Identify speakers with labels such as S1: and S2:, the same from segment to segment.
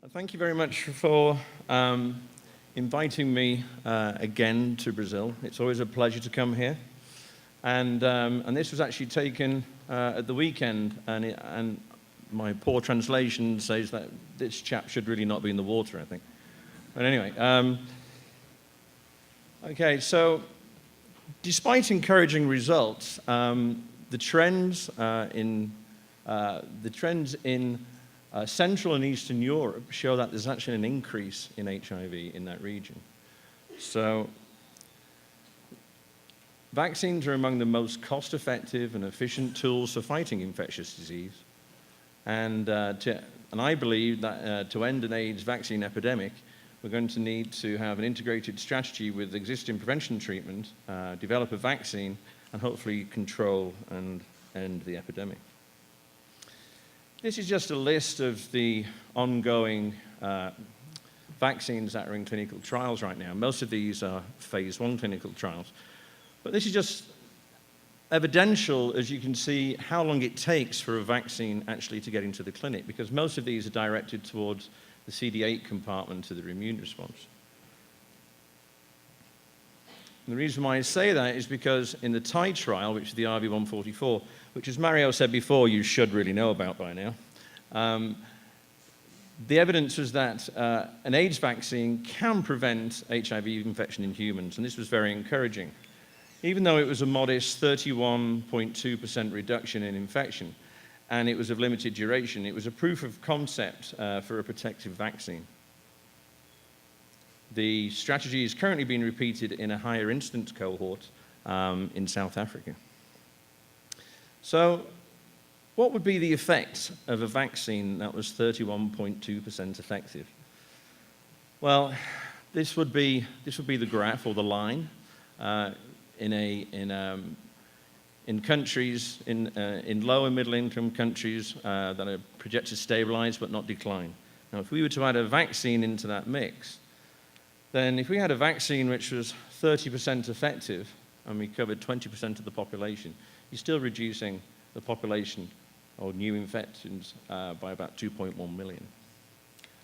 S1: Thank you very much for inviting me again to Brazil. It's always a pleasure to come here. And this was actually taken at the weekend, and my poor translation says that this chap should really not be in the water, I think. But anyway, okay, so despite encouraging results, the trends in Central and Eastern Europe show that there's actually an increase in HIV in that region. So vaccines are among the most cost-effective and efficient tools for fighting infectious disease. And I believe that to end an AIDS vaccine epidemic, we're going to need to have an integrated strategy with existing prevention treatment, develop a vaccine, and hopefully control and end the epidemic. This is just a list of the ongoing vaccines that are in clinical trials right now. Most of these are phase 1 clinical trials. But this is just evidential, as you can see, how long it takes for a vaccine actually to get into the clinic, because most of these are directed towards the CD8 compartment of the immune response. And the reason why I say that is because in the Thai trial, which is the RV144, which, as Mario said before, you should really know about by now, the evidence was that an AIDS vaccine can prevent HIV infection in humans, and this was very encouraging. Even though it was a modest 31.2% reduction in infection, and it was of limited duration, it was a proof of concept for a protective vaccine. The strategy is currently being repeated in a higher incidence cohort in South Africa. So what would be the effect of a vaccine that was 31.2% effective? Well, this would be the graph or the line in countries, in low and middle income countries that are projected to stabilize but not decline. Now, if we were to add a vaccine into that mix, then if we had a vaccine which was 30% effective and we covered 20% of the population, you're still reducing the population or new infections by about 2.1 million.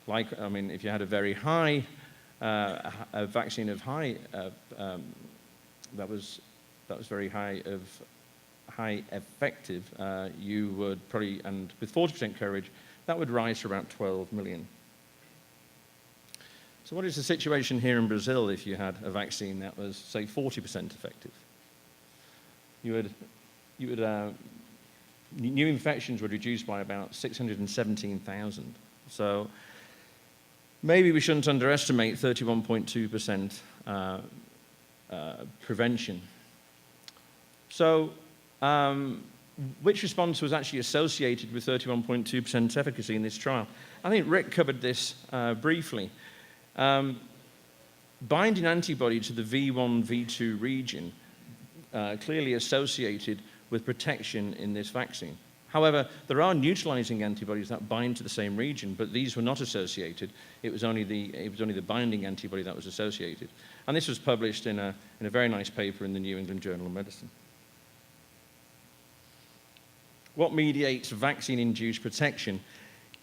S1: If you had a very high, a vaccine of high, that was very high effective, you would probably, and with 40% coverage, that would rise to around 12 million. So what is the situation here in Brazil if you had a vaccine that was, say, 40% effective? New infections would reduce by about 617,000. So maybe we shouldn't underestimate 31.2% prevention. So which response was actually associated with 31.2% efficacy in this trial? I think Rick covered this briefly. Binding antibody to the V1, V2 region clearly associated with protection in this vaccine. However, there are neutralizing antibodies that bind to the same region, but these were not associated. It was only the binding antibody that was associated. And this was published in a very nice paper in the New England Journal of Medicine. What mediates vaccine-induced protection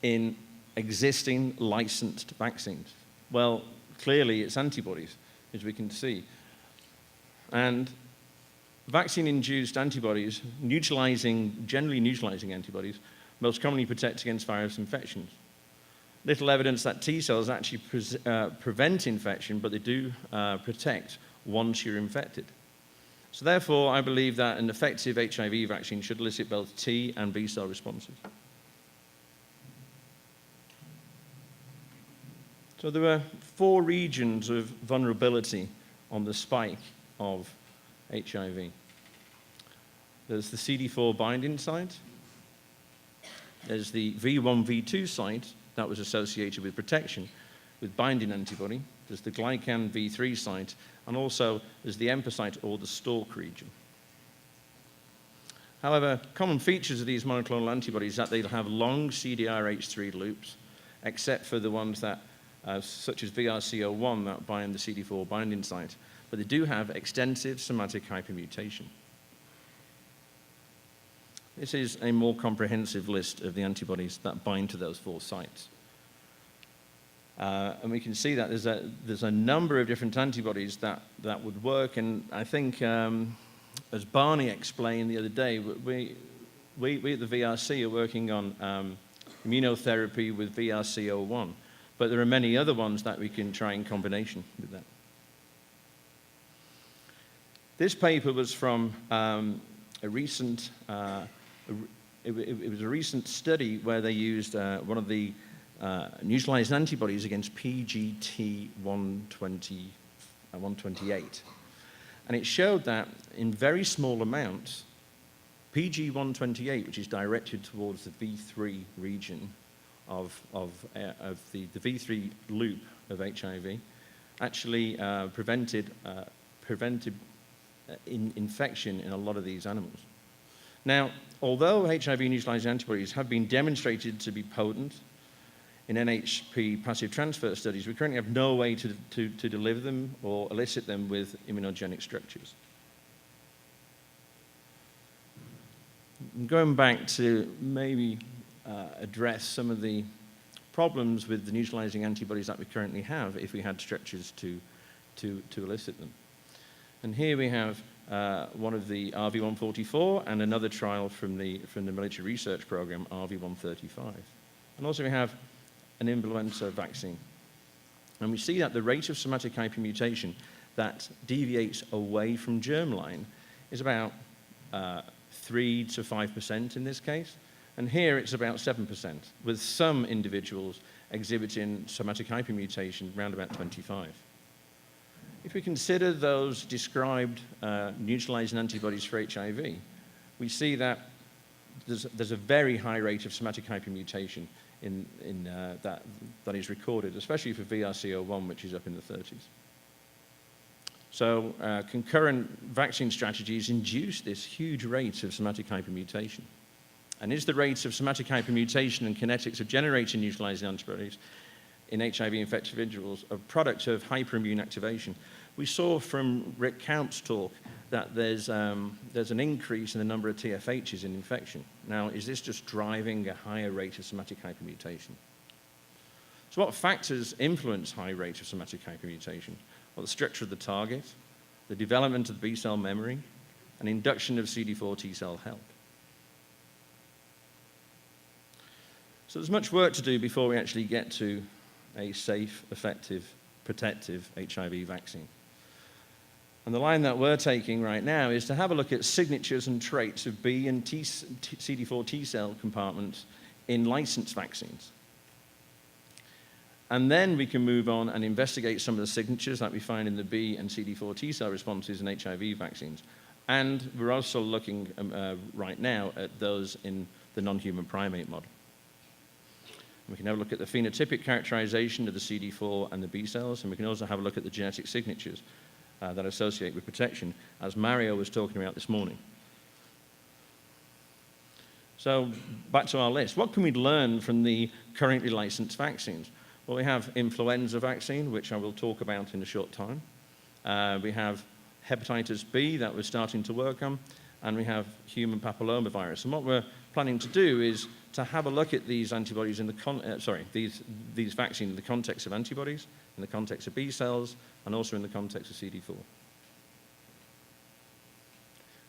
S1: in existing licensed vaccines? Well, clearly it's antibodies, as we can see. And vaccine-induced antibodies, generally neutralizing antibodies, most commonly protect against virus infections. Little evidence that T cells actually prevent infection, but they do protect once you're infected. So therefore, I believe that an effective HIV vaccine should elicit both T and B cell responses. So there were 4 regions of vulnerability on the spike of HIV. There's the CD4 binding site. There's the V1, V2 site that was associated with protection with binding antibody. There's the glycan V3 site, and also there's the EMPA site or the stalk region. However, common features of these monoclonal antibodies is that they'll have long CDRH3 loops, except for the ones that, such as VRC01, that bind the CD4 binding site. But they do have extensive somatic hypermutation. This is a more comprehensive list of the antibodies that bind to those 4 sites. And we can see that there's a number of different antibodies that would work. And I think, as Barney explained the other day, we at the VRC are working on immunotherapy with VRC01. But there are many other ones that we can try in combination with that. This paper was from a recent study where they used one of the neutralizing antibodies against PGT128. And it showed that in very small amounts, PG128, which is directed towards the V3 region of the V3 loop of HIV, actually prevented infection in a lot of these animals. Now, although HIV neutralizing antibodies have been demonstrated to be potent in NHP passive transfer studies, we currently have no way to deliver them or elicit them with immunogenic structures. Going back to maybe address some of the problems with the neutralizing antibodies that we currently have if we had structures to elicit them. And here we have one of the RV144 and another trial from the military research program, RV135. And also we have an influenza vaccine. And we see that the rate of somatic hypermutation that deviates away from germline is about 3 to 5% in this case. And here it's about 7%, with some individuals exhibiting somatic hypermutation around about 25. If we consider those described neutralizing antibodies for HIV, we see that there's a very high rate of somatic hypermutation that is recorded, especially for VRC01, which is up in the 30s. So concurrent vaccine strategies induce this huge rate of somatic hypermutation. And is the rate of somatic hypermutation and kinetics of generating neutralizing antibodies in HIV-infected individuals a product of hyperimmune activation? We saw from Rick Kamp's talk that there's an increase in the number of TFHs in infection. Now, is this just driving a higher rate of somatic hypermutation? So what factors influence high rate of somatic hypermutation? Well, the structure of the target, the development of the B-cell memory, and induction of CD4 T-cell help. So there's much work to do before we actually get to a safe, effective, protective HIV vaccine. And the line that we're taking right now is to have a look at signatures and traits of B and CD4 T-cell compartments in licensed vaccines. And then we can move on and investigate some of the signatures that we find in the B and CD4 T-cell responses in HIV vaccines. And we're also looking right now at those in the non-human primate model. We can have a look at the phenotypic characterization of the CD4 and the B cells, and we can also have a look at the genetic signatures that associate with protection, as Mario was talking about this morning. So back to our list. What can we learn from the currently licensed vaccines? Well, we have influenza vaccine, which I will talk about in a short time. We have hepatitis B that we're starting to work on, and we have human papillomavirus. And what we're planning to do is to have a look at these antibodies in the these vaccines in the context of antibodies, in the context of B cells, and also in the context of CD4.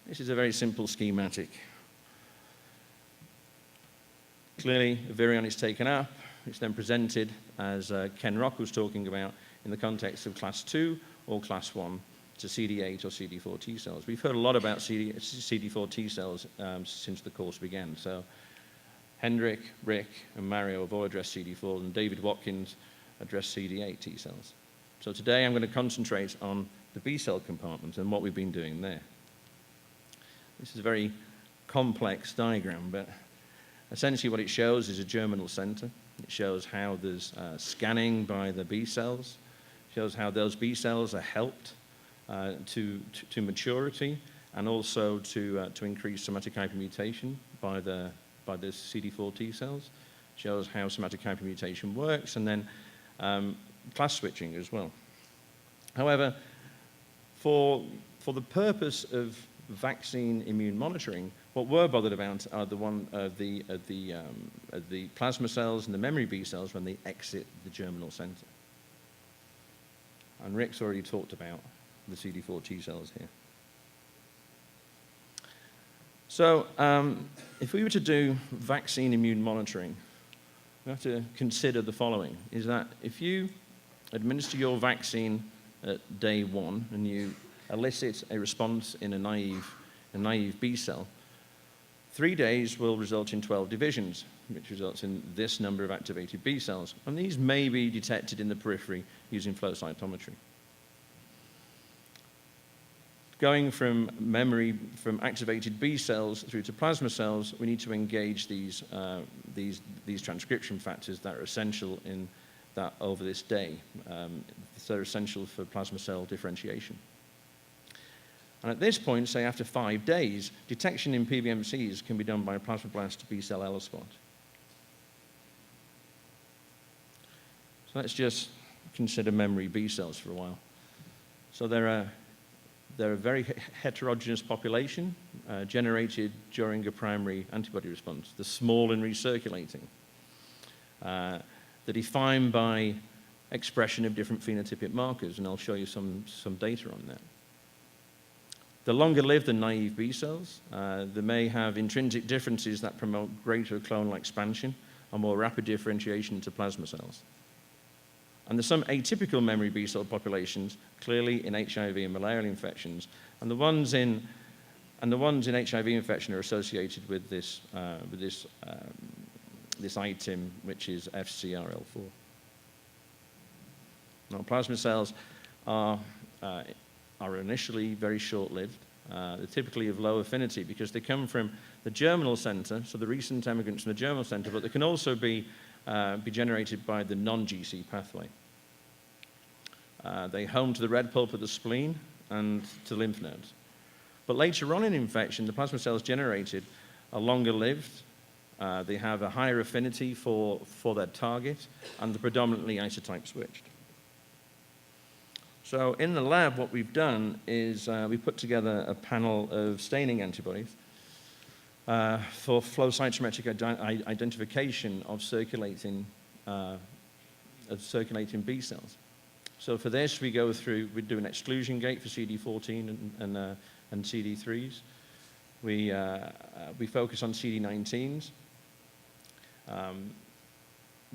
S1: This is a very simple schematic. Clearly, a virion is taken up. It's then presented, as Ken Rock was talking about, in the context of class 2 or class 1 to CD8 or CD4 T cells. We've heard a lot about CD4 T cells since the course began. So Hendrik, Rick, and Mario have all addressed CD4, and David Watkins addressed CD8 T cells. So today I'm going to concentrate on the B cell compartment and what we've been doing there. This is a very complex diagram, but essentially what it shows is a germinal center. It shows how there's scanning by the B cells. It shows how those B cells are helped to maturity, and also to increase somatic hypermutation by the CD4 T cells. It shows how somatic hypermutation works, and then class switching as well. However, for the purpose of vaccine immune monitoring, What we're bothered about are the plasma cells and the memory B cells when they exit the germinal center. And Rick's already talked about the CD4 T cells here. So if we were to do vaccine immune monitoring, we have to consider the following, is that if you administer your vaccine at day 1 and you elicit a response in a naive B cell, 3 days will result in 12 divisions, which results in this number of activated B cells. And these may be detected in the periphery using flow cytometry. Going from activated B cells through to plasma cells, we need to engage these transcription factors that are essential in that over this day. So they're essential for plasma cell differentiation. And at this point, say after 5 days, detection in PBMCs can be done by a plasmablast B cell ELISpot. So let's just consider memory B cells for a while. So they're a very heterogeneous population generated during a primary antibody response. They're small and recirculating. They're defined by expression of different phenotypic markers, and I'll show you some data on that. They're longer lived than naive B cells. They may have intrinsic differences that promote greater clonal expansion or more rapid differentiation into plasma cells. And there's some atypical memory B cell populations, clearly in HIV and malarial infections, and the ones in HIV infection are associated with this item, which is FcRL4. Now, plasma cells are initially very short-lived. They're typically of low affinity because they come from the germinal center, so the recent emigrants from the germinal center, but they can also be generated by the non-GC pathway. They home to the red pulp of the spleen and to lymph nodes. But later on in infection, the plasma cells generated are longer lived. They have a higher affinity for their target, and they're predominantly isotype switched. So in the lab, what we've done is we put together a panel of staining antibodies for flow cytometric identification of circulating B cells. So for this, we do an exclusion gate for CD14 and CD3s. We focus on CD19s.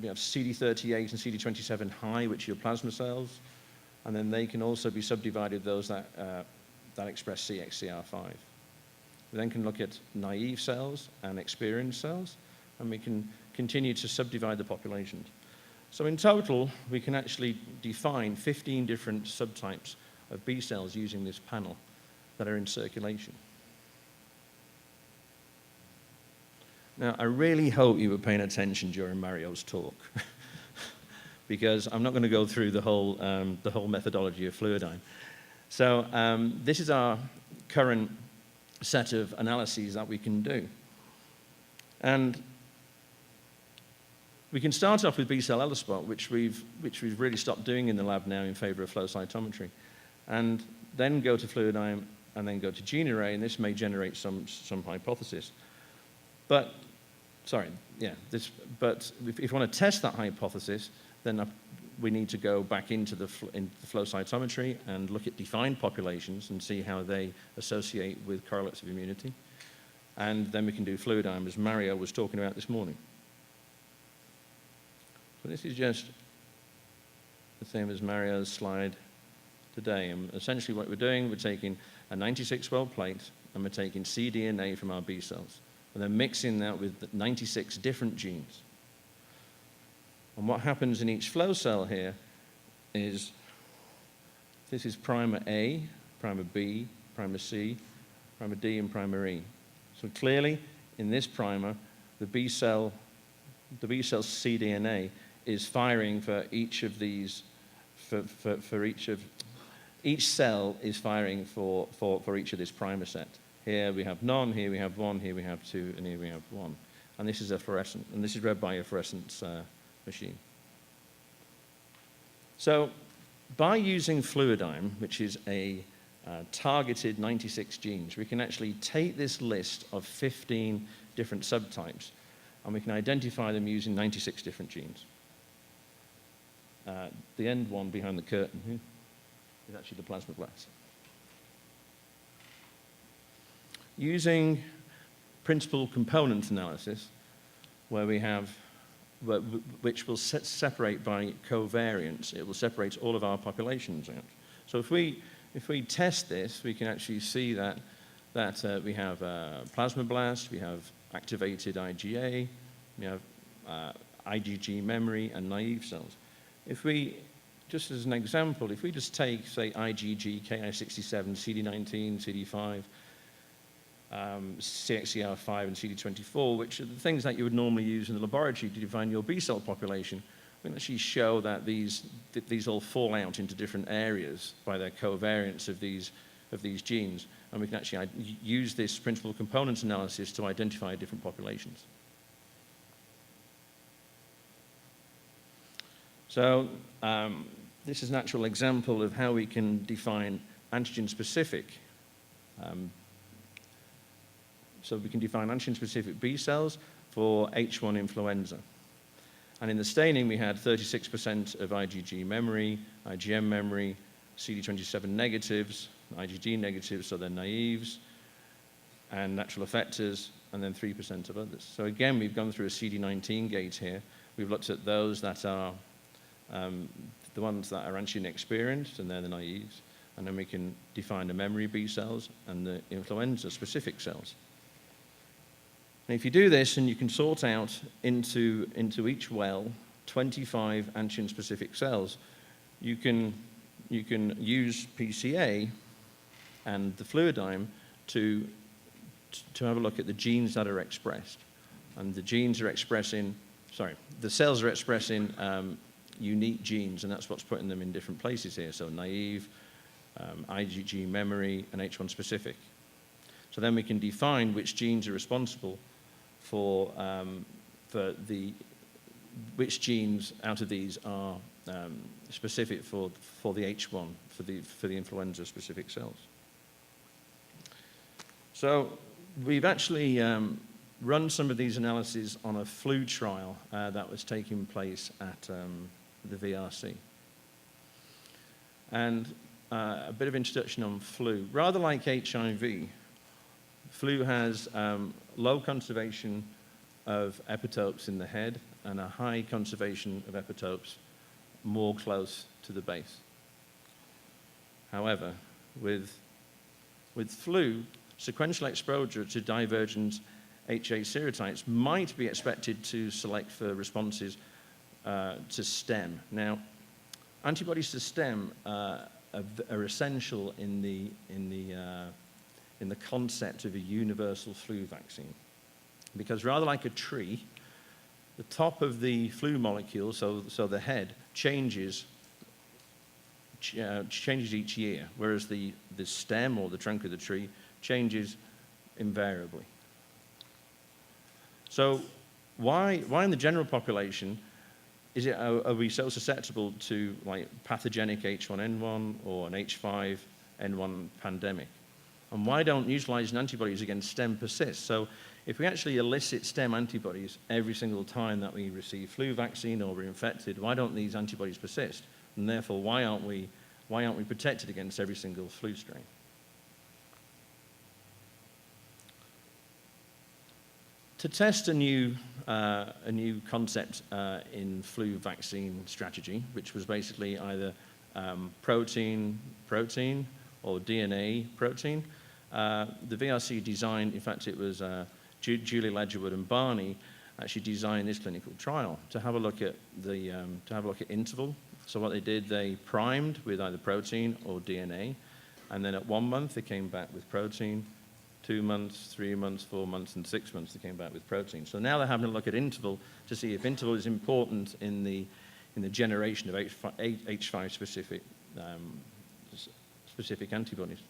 S1: We have CD38 and CD27 high, which are your plasma cells. And then they can also be subdivided, those that express CXCR5. We then can look at naive cells and experienced cells, and we can continue to subdivide the populations. So in total, we can actually define 15 different subtypes of B cells using this panel that are in circulation. Now, I really hope you were paying attention during Mario's talk, because I'm not going to go through the whole methodology of Fluidigm. So this is our current set of analyses that we can do. And we can start off with B cell ELISpot, which we've really stopped doing in the lab now in favor of flow cytometry, and then go to Fluidigm and then go to gene array, and this may generate some hypothesis. But if you want to test that hypothesis, then we need to go back into the flow cytometry and look at defined populations and see how they associate with correlates of immunity. And then we can do Fluidigm, as Mario was talking about this morning. So this is just the same as Mario's slide today. And essentially what we're doing, we're taking a 96-well plate and we're taking cDNA from our B cells. And then mixing that with 96 different genes. And what happens in each flow cell here is, this is primer A, primer B, primer C, primer D, and primer E. So clearly, in this primer, the B cell cDNA is firing for each of these, each cell is firing for each of this primer set. Here we have none, here we have one, here we have two, and here we have one. And this is a fluorescent, and this is read by a fluorescence machine. So by using Fluidigm, which is a targeted 96 genes. We can actually take this list of 15 different subtypes, and we can identify them using 96 different genes. The end one behind the curtain is actually the plasmablast. Using principal component analysis, where we have, which will separate by covariance, it will separate all of our populations out. So if we test this, we can actually see that we have plasmablast, we have activated IgA, we have IgG memory, and naive cells. If we, just as an example, if we just take, say, IgG, Ki67, CD19, CD5, CXCR5 and CD24, which are the things that you would normally use in the laboratory to define your B-cell population, we can actually show that these all fall out into different areas by their covariance of these genes, and we can actually use this principal components analysis to identify different populations. So this is an actual example of how we can define antigen-specific. So we can define antigen-specific B cells for H1 influenza. And in the staining, we had 36% of IgG memory, IgM memory, CD27 negatives, IgG negatives, so they're naives, and natural effectors, and then 3% of others. So again, we've gone through a CD19 gate here. We've looked at those that are the ones that are antigen experienced, and they're the naives. And then we can define the memory B cells and the influenza-specific cells. And if you do this, and you can sort out into each well 25 antigen-specific cells, you can use PCA and the Fluidigm to have a look at the genes that are expressed. And the genes are expressing, the cells are expressing unique genes, and that's what's putting them in different places here. So naive, IgG memory, and H1 specific. So then we can define which genes are responsible for which genes out of these are specific for the H1, for the influenza specific cells. So we've actually run some of these analyses on a flu trial that was taking place at the VRC. And a bit of introduction on flu. Rather like HIV, flu has low conservation of epitopes in the head and a high conservation of epitopes more close to the base. However, with flu, sequential exposure to divergent HA serotypes might be expected to select for responses to stem. Now, antibodies to stem are essential in the concept of a universal flu vaccine, because rather like a tree, the top of the flu molecule, so the head, changes each year, whereas the stem or the trunk of the tree changes invariably. So why in the general population are we so susceptible to like pathogenic H1N1 or an H5N1 pandemic? And why don't neutralizing antibodies against stem persist? So if we actually elicit stem antibodies every single time that we receive flu vaccine or we're infected, why don't these antibodies persist? And therefore, why aren't we protected against every single flu strain? To test a new concept in flu vaccine strategy, which was basically either protein or DNA protein, the VRC designed, in fact it was Julie Ledgerwood and Barney actually designed this clinical trial to have a look at interval. So what they did, they primed with either protein or DNA, and then at 1 month they came back with protein, 2 months, 3 months, 4 months, and 6 months they came back with protein. So now they're having a look at interval to see if interval is important in the generation of H5 specific antibodies.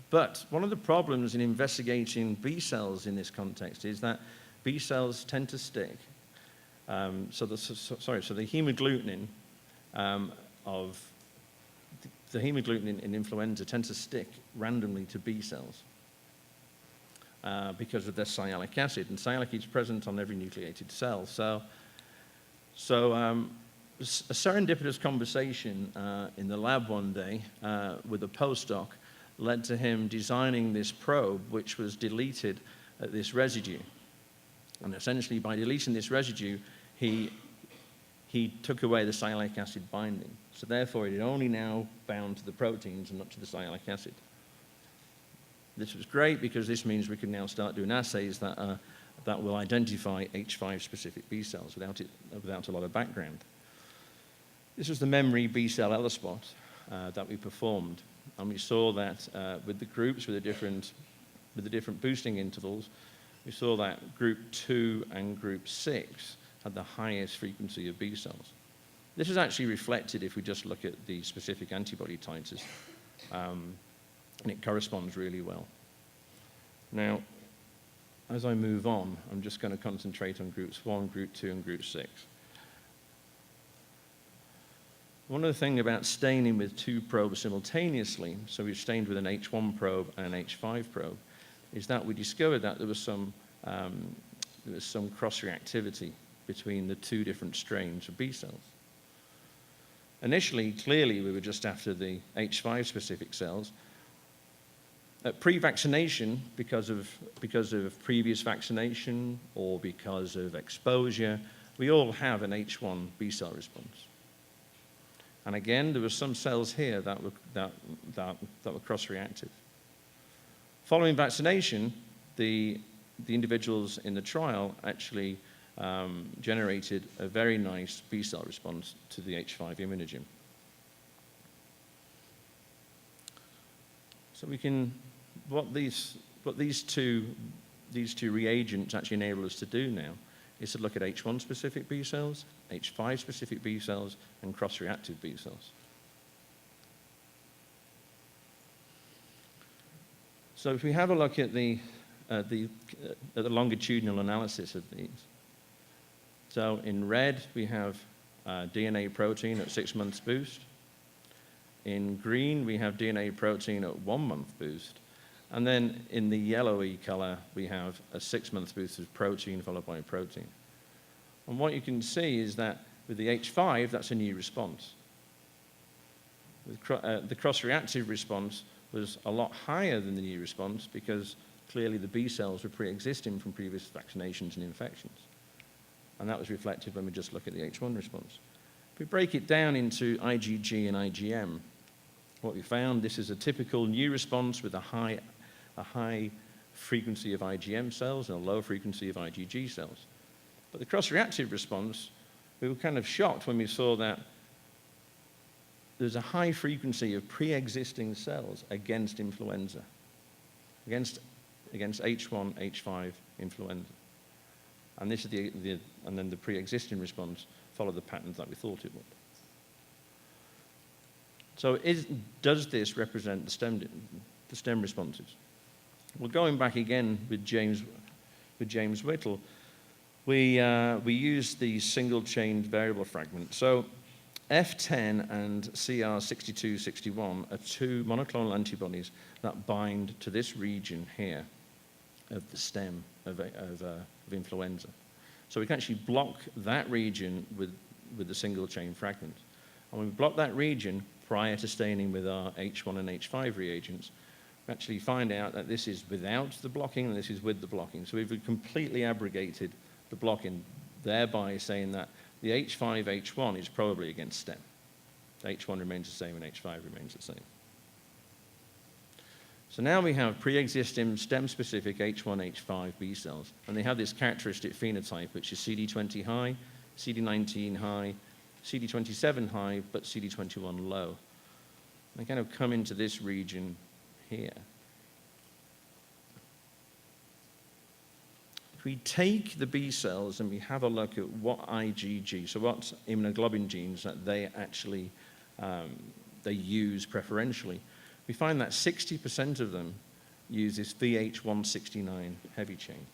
S1: But one of the problems in investigating B cells in this context is that B cells tend to stick. So the hemagglutinin of the hemagglutinin in influenza tends to stick randomly to B cells because of their sialic acid, and sialic acid is present on every nucleated cell. So a serendipitous conversation in the lab one day with a postdoc led to him designing this probe, which was deleted at this residue. And essentially, by deleting this residue, he took away the sialic acid binding. So therefore, it only now bound to the proteins and not to the sialic acid. This was great because this means we can now start doing assays that will identify H5-specific B cells without a lot of background. This was the memory B cell ELISpot that we performed. And we saw that with the groups, with the different boosting intervals, we saw that group 2 and group 6 had the highest frequency of B cells. This is actually reflected if we just look at the specific antibody titers, and it corresponds really well. Now, as I move on, I'm just going to concentrate on groups 1, group 2, and group 6. One other thing about staining with two probes simultaneously, so we've stained with an H1 probe and an H5 probe, is that we discovered that there was some cross-reactivity between the two different strains of B cells. Initially, clearly, we were just after the H5-specific cells. At pre-vaccination, because of previous vaccination or because of exposure, we all have an H1 B cell response. And again, there were some cells here that were cross-reactive. Following vaccination, the individuals in the trial actually generated a very nice B cell response to the H5 immunogen. So we can, what these two reagents actually enable us to do now is to look at H1-specific B cells, H5-specific B cells, and cross-reactive B cells. So if we have a look at the longitudinal analysis of these, so in red we have DNA protein at 6 months boost. In green we have DNA protein at 1 month boost. And then in the yellowy color, we have a 6 month boost of protein followed by protein. And what you can see is that with the H5, that's a new response. The cross-reactive response was a lot higher than the new response because clearly the B cells were pre-existing from previous vaccinations and infections. And that was reflected when we just look at the H1 response. If we break it down into IgG and IgM, what we found, this is a typical new response with a high frequency of IgM cells and a low frequency of IgG cells. But the cross-reactive response, we were kind of shocked when we saw that there's a high frequency of pre-existing cells against influenza, against H1, H5 influenza. And this is and then the pre-existing response followed the patterns that we thought it would. So does this represent the stem responses? Well, going back again with James Whittle, we used the single-chain variable fragment. So F10 and CR6261 are two monoclonal antibodies that bind to this region here of the stem of influenza. So we can actually block that region with the single-chain fragment. And when we block that region prior to staining with our H1 and H5 reagents, we actually find out that this is without the blocking and this is with the blocking. So we've completely abrogated the blocking, thereby saying that the H5, H1 is probably against stem. H1 remains the same and H5 remains the same. So now we have pre-existing stem-specific H1, H5 B cells, and they have this characteristic phenotype, which is CD20 high, CD19 high, CD27 high, but CD21 low. They kind of come into this region here. If we take the B cells and we have a look at what IgG, so what immunoglobulin genes that they actually they use preferentially, we find that 60% of them use this VH169 heavy chain.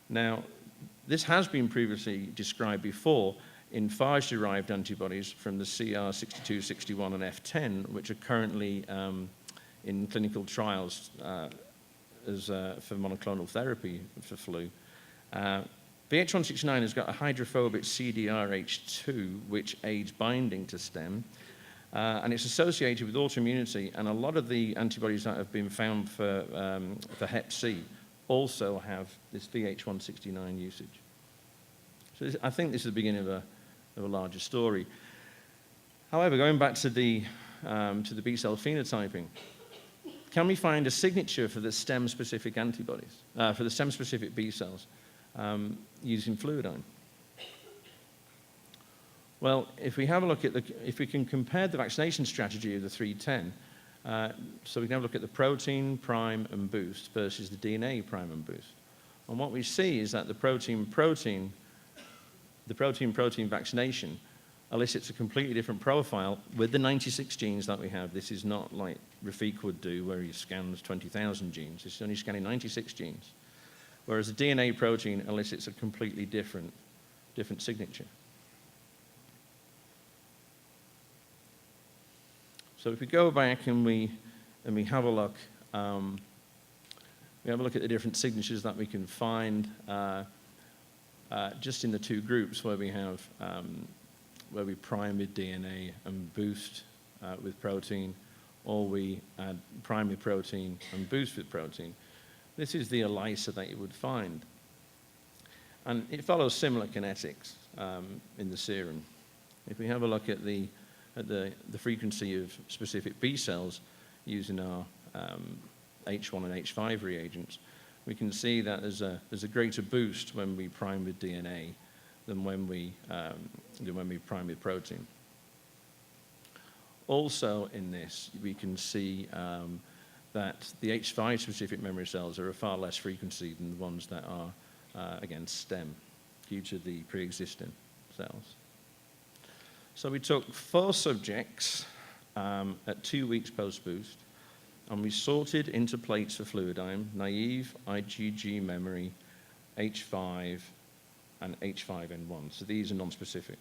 S1: Now, this has been previously described before in phage-derived antibodies from the CR62, 61, and F10, which are currently in clinical trials for monoclonal therapy for flu. VH169 has got a hydrophobic CDRH2, which aids binding to stem, and it's associated with autoimmunity, and a lot of the antibodies that have been found for Hep C also have this VH169 usage. So I think this is the beginning of a larger story. However, going back to the B-cell phenotyping, can we find a signature for the stem-specific antibodies, for the stem-specific B-cells using Fluidigm? Well, if we have a look at if we can compare the vaccination strategy of the 310, so we can have a look at the protein, prime, and boost versus the DNA prime and boost. And what we see is that the protein-protein vaccination elicits a completely different profile with the 96 genes that we have. This is not like Rafiq would do, where he scans 20,000 genes. This is only scanning 96 genes. Whereas the DNA protein elicits a completely different signature. So if we go back and we have a look, we have a look at the different signatures that we can find just in the two groups where we have where we prime with DNA and boost with protein, or we add prime with protein and boost with protein. This is the ELISA that you would find. And it follows similar kinetics in the serum. If we have a look at the frequency of specific B cells using our H1 and H5 reagents, we can see that there's a greater boost when we prime with DNA than when we prime with protein. Also in this, we can see that the H5 specific memory cells are a far less frequency than the ones that are against stem due to the pre-existing cells. So we took 4 subjects at 2 weeks post-boost, and we sorted into plates for Fluidigm, naive, IgG memory, H5, and H5N1. So these are non-specific.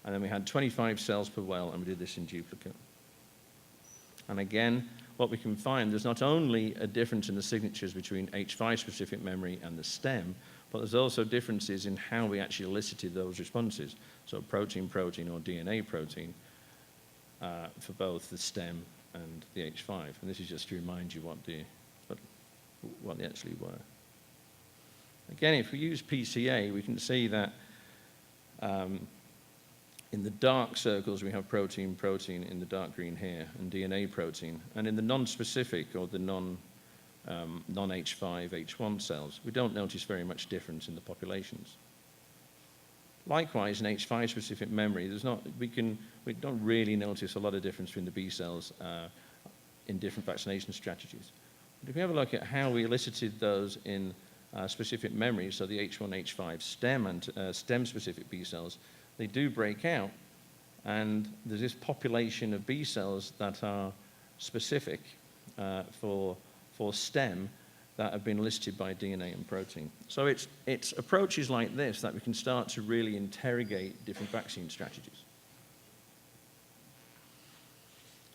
S1: And then we had 25 cells per well, and we did this in duplicate. And again, what we can find, there's not only a difference in the signatures between H5 specific memory and the stem, but there's also differences in how we actually elicited those responses. So protein-protein or DNA-protein for both the stem and the H5. And this is just to remind you what they actually were. Again, if we use PCA, we can see that in the dark circles, we have protein-protein in the dark green here, and DNA-protein. And in the non-specific, or the non-H5, H1 cells, we don't notice very much difference in the populations. Likewise, in H5-specific memory, we don't really notice a lot of difference between the B cells in different vaccination strategies. But if we have a look at how we elicited those in specific memory, so the H1, H5 stem and stem-specific B cells, they do break out, and there's this population of B cells that are specific for stem that have been elicited by DNA and protein. So it's approaches like this that we can start to really interrogate different vaccine strategies.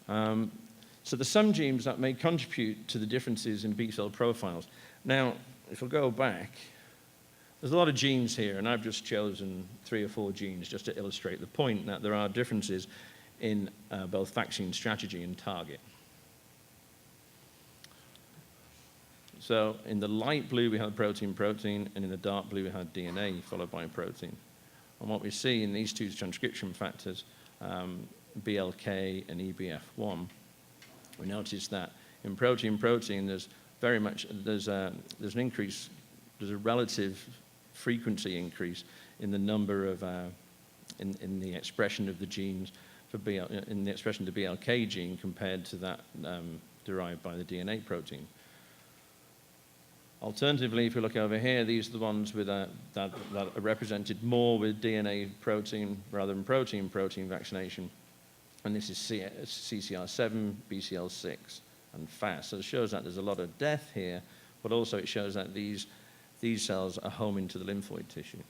S1: So there's some genes that may contribute to the differences in B cell profiles. Now, if we go back, there's a lot of genes here, and I've just chosen 3 or 4 genes just to illustrate the point that there are differences in both vaccine strategy and target. So in the light blue, we had protein-protein, and in the dark blue, we had DNA followed by protein. And what we see in these 2 transcription factors, BLK and EBF1, we notice that in protein-protein, there's an increase, there's a relative frequency increase in the number of, in the expression of the genes in the expression of the BLK gene compared to that derived by the DNA protein. Alternatively, if we look over here, these are the ones with that are represented more with DNA protein rather than protein-protein vaccination. And this is CCR7, BCL6, and FAS. So it shows that there's a lot of death here, but also it shows that these cells are home into the lymphoid tissue.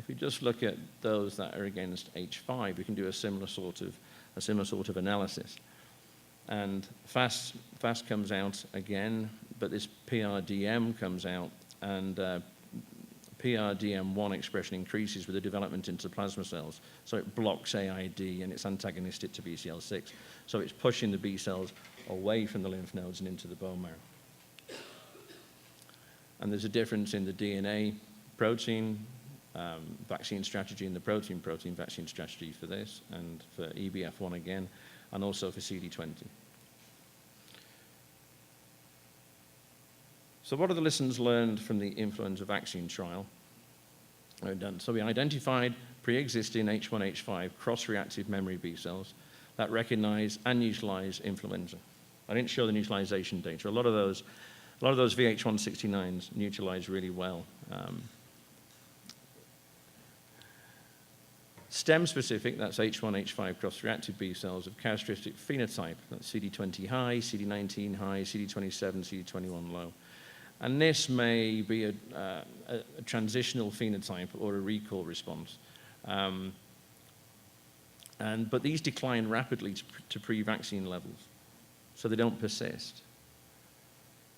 S1: if we just look at those that are against H5, we can do a similar sort of analysis. And FAST comes out again, but this PRDM comes out, and PRDM1 expression increases with the development into plasma cells. So it blocks AID, and it's antagonistic to BCL6. So it's pushing the B cells away from the lymph nodes and into the bone marrow. And there's a difference in the DNA protein vaccine strategy and the protein vaccine strategy for this, and for EBF1 again, and also for CD20. So what are the lessons learned from the influenza vaccine trial? So we identified pre-existing H1H5 cross-reactive memory B cells that recognize and neutralize influenza. I didn't show the neutralization data. A lot of those VH169s neutralize really well. STEM-specific, that's H1H5 cross-reactive B cells of characteristic phenotype, that's CD20 high, CD19 high, CD27, CD21 low. And this may be a transitional phenotype or a recall response. But these decline rapidly to pre-vaccine levels, so they don't persist.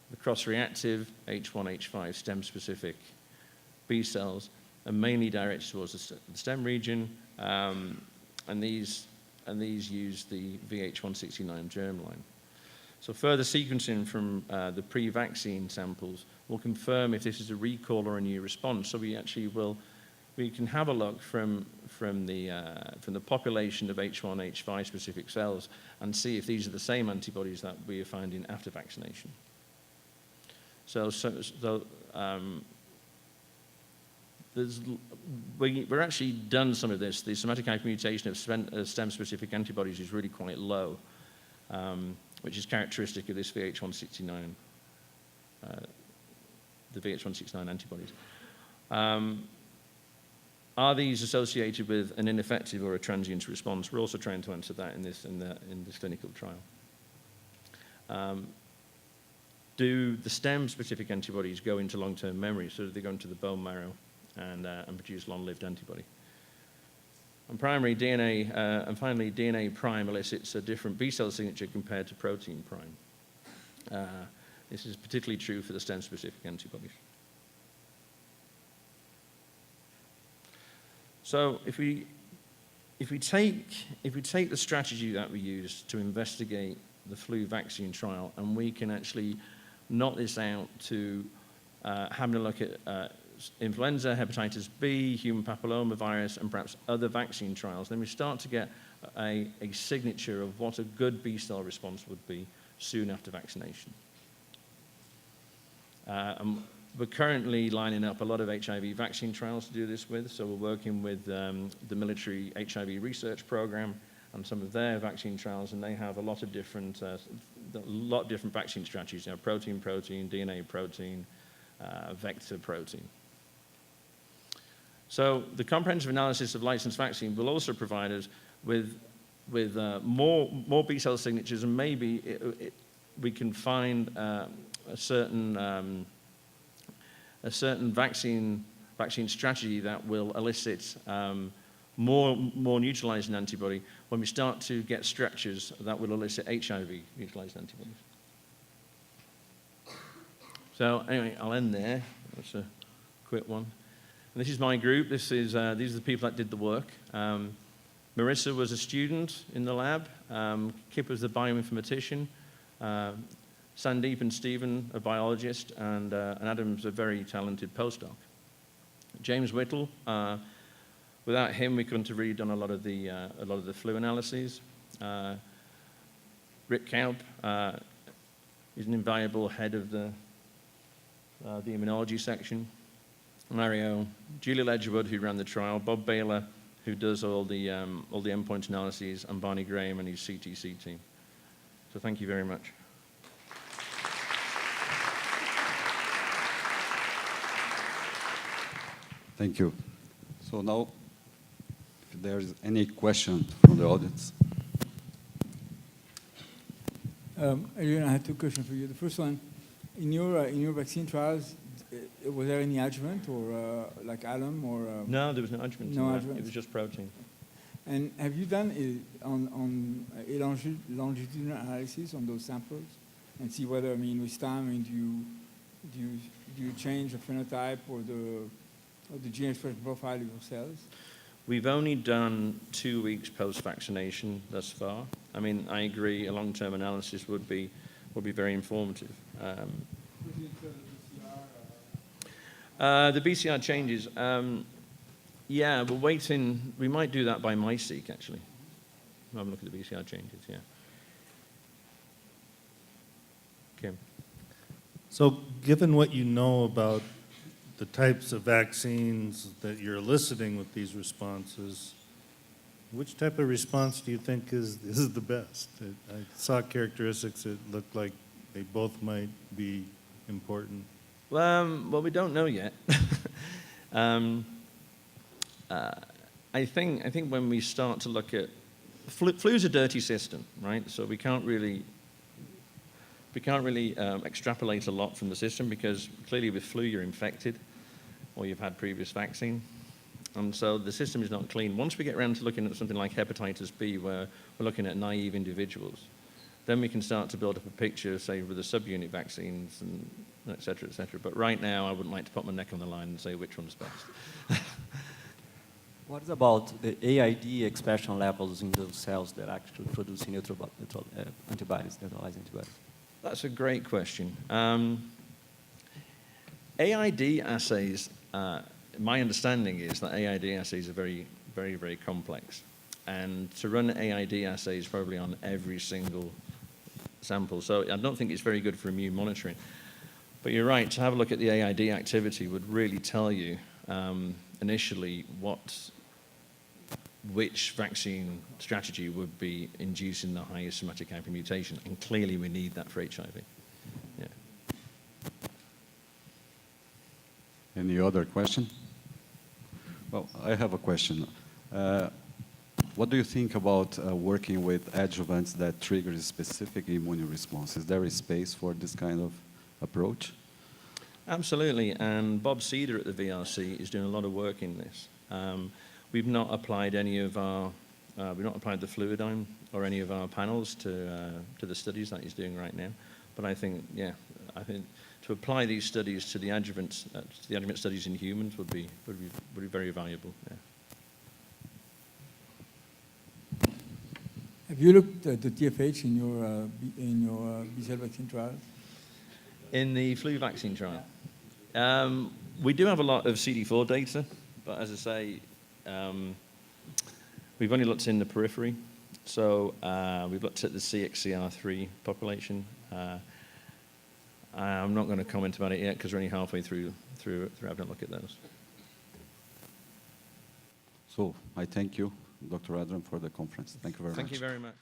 S1: The cross-reactive H1H5 STEM-specific B cells are mainly directed towards the stem region, and these use the VH169 germline. So further sequencing from the pre-vaccine samples will confirm if this is a recall or a new response. So we can have a look from the population of H1H5 specific cells and see if these are the same antibodies that we are finding after vaccination. We're actually done some of this. The somatic hypermutation of stem-specific antibodies is really quite low, which is characteristic of this VH169, the VH169 antibodies. Are these associated with an ineffective or a transient response? We're also trying to answer that in this clinical trial. Do the stem-specific antibodies go into long-term memory? So do they go into the bone marrow and produce long-lived antibody? And primary DNA, and finally, DNA prime elicits a different B-cell signature compared to protein prime. This is particularly true for the stem-specific antibodies. So if we take the strategy that we use to investigate the flu vaccine trial, and we can actually knock this out to having a look at influenza, hepatitis B, human papillomavirus, and perhaps other vaccine trials, then we start to get a signature of what a good B-cell response would be soon after vaccination. And we're currently lining up a lot of HIV vaccine trials to do this with, so we're working with the military HIV research program and some of their vaccine trials, and they have a lot of different vaccine strategies, protein, DNA protein, vector protein. So the comprehensive analysis of licensed vaccine will also provide us with more B-cell signatures, and maybe we can find a certain vaccine strategy that will elicit more neutralizing antibody when we start to get structures that will elicit HIV neutralized antibodies. So anyway, I'll end there. That's a quick one. And this is my group. These are the people that did the work. Marissa was a student in the lab. Kip was the bioinformatician. Sandeep and Stephen, a biologist, and Adam's a very talented postdoc. James Whittle, without him, we couldn't have really done a lot of the flu analyses. Rick Kaup is an invaluable head of the immunology section. Mario, Julie Ledgerwood, who ran the trial, Bob Baylor, who does all the endpoint analyses, and Barney Graham and his CTC team. So thank you very much.
S2: Thank you. So now, if there's any question from the audience.
S3: Adrian, I had two questions for you. The first one, In your vaccine trials, was there any adjuvant or like alum or?
S1: No, there was no adjuvant.
S3: No
S1: in that.
S3: adjuvant.
S1: It was just protein.
S3: And have you done a longitudinal analysis on those samples and see whether, I mean, with time, I mean, do you change the phenotype or the gene expression profile of your cells?
S1: We've only done 2 weeks post-vaccination thus far. I mean, I agree. A long-term analysis would be very informative. The BCR changes. Yeah, we're waiting. We might do that by MySeq, actually. We'll have a look at the BCR changes, yeah. Kim.
S4: So given what you know about the types of vaccines that you're eliciting with these responses, which type of response do you think is the best? I saw characteristics that looked like they both might be important.
S1: Well, we don't know yet. I think when we start to look at flu's a dirty system, right? So we can't really extrapolate a lot from the system because clearly with flu you're infected or you've had previous vaccine, and so the system is not clean. Once we get around to looking at something like hepatitis B, where we're looking at naive individuals, then we can start to build up a picture, say, with the subunit vaccines and et cetera, et cetera. But right now, I wouldn't like to put my neck on the line and say which one's best.
S5: What is about the AID expression levels in those cells that actually produce antibodies, neutralizing antibodies?
S1: That's a great question. AID assays, my understanding is that AID assays are very, very, very complex. And to run AID assays probably on every single sample. So I don't think it's very good for immune monitoring. But you're right, to have a look at the AID activity would really tell you initially which vaccine strategy would be inducing the highest somatic hypermutation. And clearly we need that for HIV. Yeah.
S2: Any other question? Well, I have a question. What do you think about working with adjuvants that trigger a specific immune response? Is there a space for this kind of approach?
S1: Absolutely, and Bob Cedar at the VRC is doing a lot of work in this. We've not applied any of our, we've not applied the Fluidigm or any of our panels to the studies that he's doing right now. But I think, yeah, I think to apply these studies to the adjuvant studies in humans would be very valuable. Yeah.
S3: Have you looked at the TFH in your B-cell vaccine trial?
S1: In the flu vaccine trial, we do have a lot of CD4 data, but as I say, we've only looked in the periphery. So we've looked at the CXCR3 population. I'm not going to comment about it yet because we're only halfway through having a look at those.
S2: So I thank you, Dr. Adrian, for the conference. Thank you very much.
S1: Thank you very much.